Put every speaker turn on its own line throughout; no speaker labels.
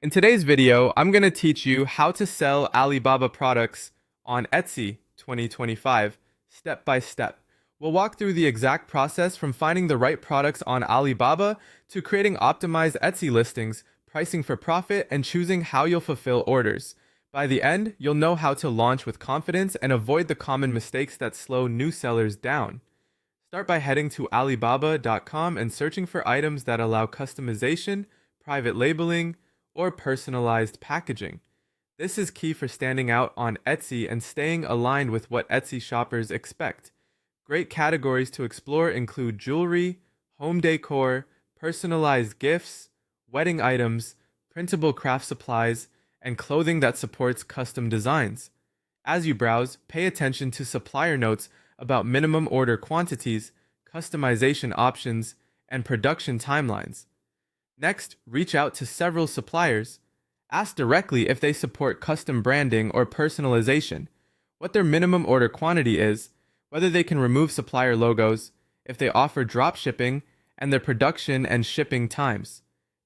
In today's video, I'm going to teach you how to sell Alibaba products on Etsy 2025, step by step. We'll walk through the exact process from finding the right products on Alibaba to creating optimized Etsy listings, pricing for profit, and choosing how you'll fulfill orders. By the end, you'll know how to launch with confidence and avoid the common mistakes that slow new sellers down. Start by heading to Alibaba.com and searching for items that allow customization, private labeling, or personalized packaging. This is key for standing out on Etsy and staying aligned with what Etsy shoppers expect. Great categories to explore include jewelry, home decor, personalized gifts, wedding items, printable craft supplies, and clothing that supports custom designs. As you browse, pay attention to supplier notes about minimum order quantities, customization options, and production timelines. Next, reach out to several suppliers. Ask directly if they support custom branding or personalization, what their minimum order quantity is, whether they can remove supplier logos, if they offer drop shipping, and their production and shipping times.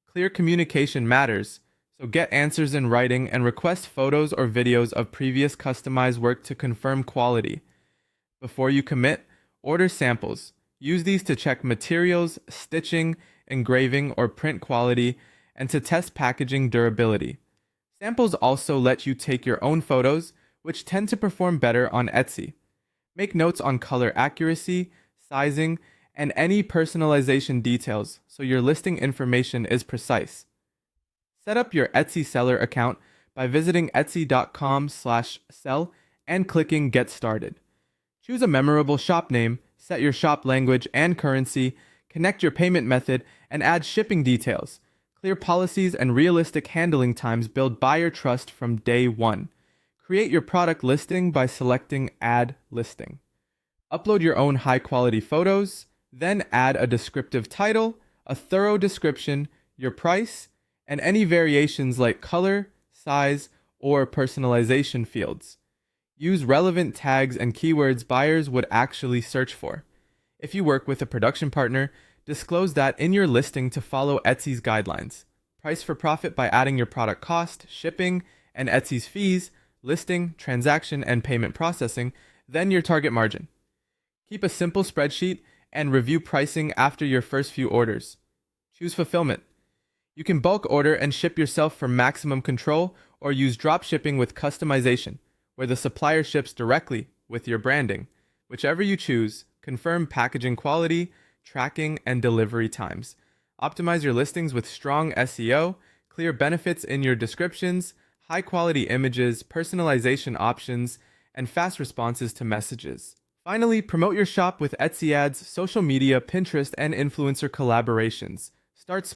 Clear communication matters, so get answers in writing and request photos or videos of previous customized work to confirm quality. Before you commit, order samples. Use these to check materials, stitching, engraving, or print quality, and to test packaging durability. Samples also let you take your own photos, which tend to perform better on Etsy. Make notes on color accuracy, sizing, and any personalization details so your listing information is precise. Set up your Etsy seller account by visiting etsy.com/sell and clicking Get Started. Choose a memorable shop name, set your shop language and currency, connect your payment method, and add shipping details. Clear policies and realistic handling times build buyer trust from day one. Create your product listing by selecting Add Listing. Upload your own high-quality photos, then add a descriptive title, a thorough description, your price, and any variations like color, size, or personalization fields. Use relevant tags and keywords buyers would actually search for. If you work with a production partner, disclose that in your listing to follow Etsy's guidelines. Price for profit by adding your product cost, shipping, and Etsy's fees, listing, transaction, and payment processing, then your target margin. Keep a simple spreadsheet and review pricing after your first few orders. Choose fulfillment. You can bulk order and ship yourself for maximum control, or use drop shipping with customization, where the supplier ships directly with your branding. Whichever you choose, confirm packaging quality, tracking, and delivery times. Optimize your listings with strong SEO, clear benefits in your descriptions, high-quality images, personalization options, and fast responses to messages. Finally, promote your shop with Etsy ads, social media, Pinterest, and influencer collaborations. Start